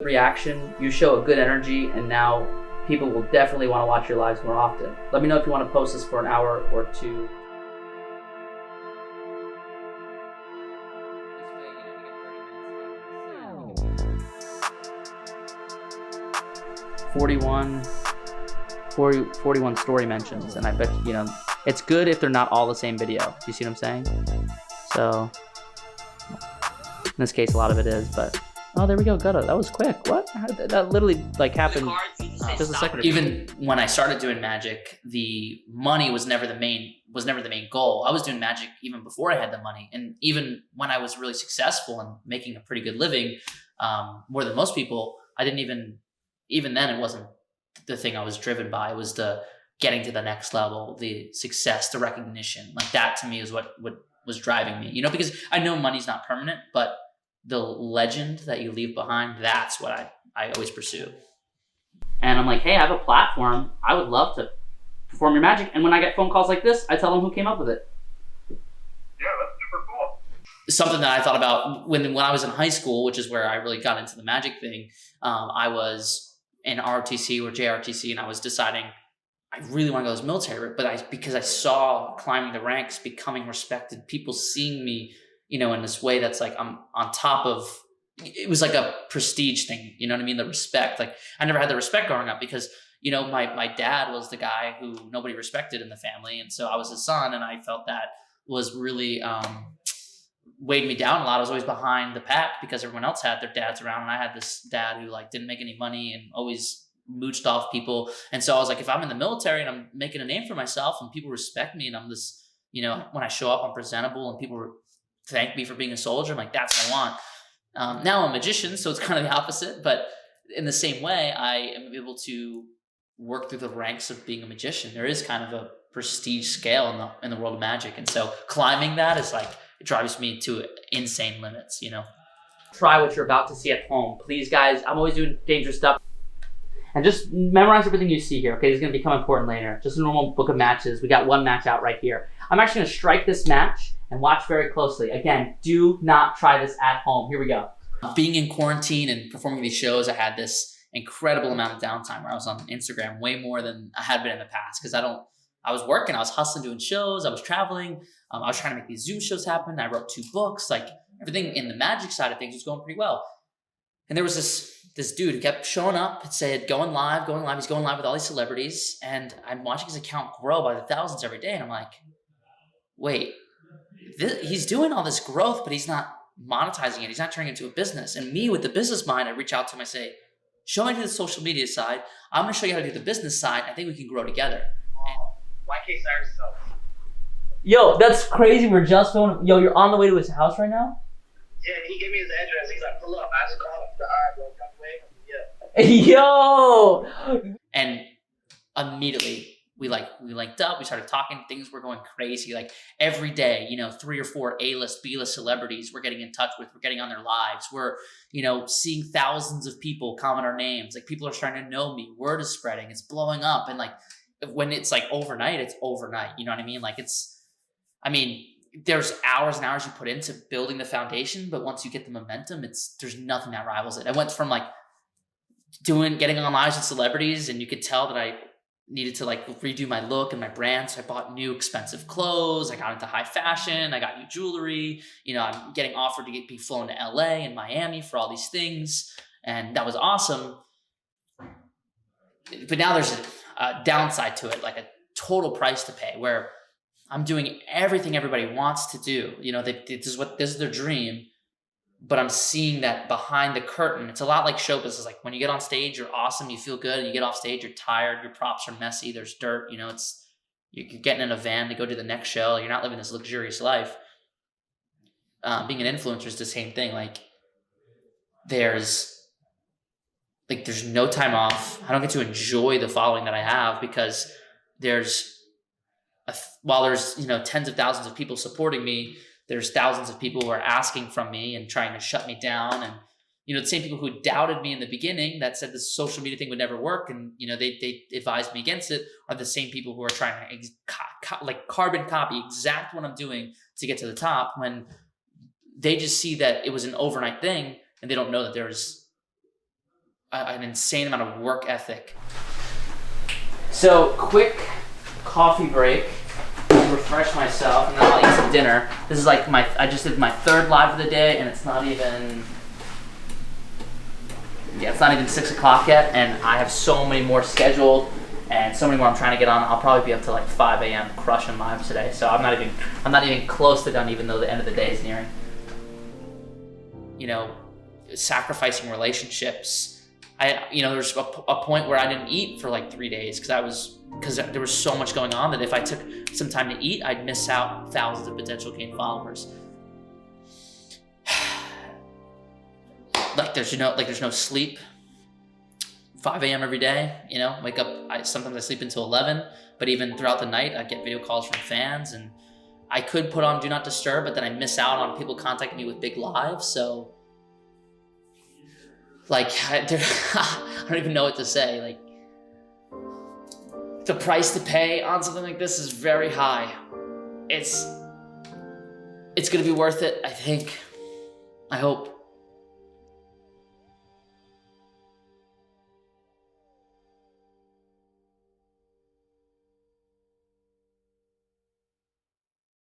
reaction, you show a good energy, and now people will definitely want to watch your lives more often. Let me know if you want to post this for an hour or two. 41 story mentions, and I bet it's good if they're not all the same video. Do you see what I'm saying? So in this case, a lot of it is, but oh, there we go. Got it. That was quick. What? That literally happened just a second ago. Even when I started doing magic, the money was never the main goal. I was doing magic even before I had the money, and even when I was really successful and making a pretty good living, more than most people, I didn't even then it wasn't the thing I was driven by. It was the getting to the next level, the success, the recognition. Like that to me is what was driving me. Because I know money's not permanent, but the legend that you leave behind, that's what I always pursue. And I'm like, hey, I have a platform. I would love to perform your magic. And when I get phone calls like this, I tell them who came up with it. Yeah, that's super cool. Something that I thought about when I was in high school, which is where I really got into the magic thing. I was in ROTC or JRTC, and I was deciding I really want to go to the military route, but because I saw climbing the ranks, becoming respected, people seeing me, in this way that's like I'm on top of. It was like a prestige thing, you know what I mean? The respect. Like I never had the respect growing up because my dad was the guy who nobody respected in the family, and so I was his son, and I felt that was really weighed me down a lot. I was always behind the pack because everyone else had their dads around, and I had this dad who didn't make any money and always mooched off people. And so I was like, if I'm in the military and I'm making a name for myself and people respect me and I'm this, when I show up, I'm presentable and people thank me for being a soldier, I'm like, that's what I want. Now I'm a magician, so it's kind of the opposite, but in the same way, I am able to work through the ranks of being a magician. There is kind of a prestige scale in the world of magic. And so climbing that is it drives me to insane limits, Try what you're about to see at home. Please, guys, I'm always doing dangerous stuff. And just memorize everything you see here, okay? This is going to become important later. Just a normal book of matches. We got one match out right here. I'm actually going to strike this match and watch very closely. Again, do not try this at home. Here we go. Being in quarantine and performing these shows, I had this incredible amount of downtime where I was on Instagram way more than I had been in the past because I was working, I was hustling, doing shows, I was traveling, I was trying to make these Zoom shows happen. I wrote 2 books, everything in the magic side of things was going pretty well. And there was this dude who kept showing up and said, going live. He's going live with all these celebrities. And I'm watching his account grow by the thousands every day. And I'm like, wait, he's doing all this growth, but he's not monetizing it. He's not turning it into a business. And me with the business mind, I reach out to him, I say, show me to the social media side. I'm going to show you how to do the business side. I think we can grow together. YK Cyrus self. Yo, that's crazy. We're just filming. Yo, you're on the way to his house right now? Yeah, he gave me his address. He's like, pull up. I just called him. All right, bro, come away. Yeah. Yo. And immediately we linked up. We started talking. Things were going crazy. Every day, 3 or 4 A-list, B-list celebrities we're getting in touch with. We're getting on their lives. We're, seeing thousands of people comment our names. People are starting to know me. Word is spreading. It's blowing up. And when it's overnight, it's overnight. You know what I mean? There's hours and hours you put into building the foundation, but once you get the momentum, there's nothing that rivals it. I went from getting on lives with celebrities, and you could tell that I needed to redo my look and my brand. So I bought new expensive clothes. I got into high fashion. I got new jewelry. I'm getting offered to be flown to LA and Miami for all these things. And that was awesome. But now there's a downside to it, a total price to pay where I'm doing everything everybody wants to do. This is their dream, but I'm seeing that behind the curtain. It's a lot like show business. When you get on stage, you're awesome, you feel good, and you get off stage, you're tired, your props are messy, there's dirt, you're getting in a van to go to the next show. You're not living this luxurious life. Being an influencer is the same thing. There's no time off. I don't get to enjoy the following that I have because while there's tens of thousands of people supporting me, there's thousands of people who are asking from me and trying to shut me down. And the same people who doubted me in the beginning, that said this social media thing would never work, and they advised me against it, are the same people who are trying to carbon copy exact what I'm doing to get to the top, when they just see that it was an overnight thing and they don't know that there's an insane amount of work ethic. So quick coffee break, refresh myself, and then I'll eat some dinner. This is like I just did my 3rd live of the day, and it's not even 6 o'clock yet, and I have so many more scheduled, and so many more I'm trying to get on. I'll probably be up to like 5 a.m. crushing lives today, so I'm not even close to done, even though the end of the day is nearing. You know, sacrificing relationships. There's a point where I didn't eat for like 3 days because there was so much going on that if I took some time to eat, I'd miss out thousands of potential gained followers. There's no sleep. 5 a.m. every day, wake up. Sometimes I sleep until 11, but even throughout the night, I get video calls from fans, and I could put on Do Not Disturb, but then I miss out on people contacting me with big lives. So, I don't even know what to say. The price to pay on something like this is very high. It's gonna be worth it, I think. I hope.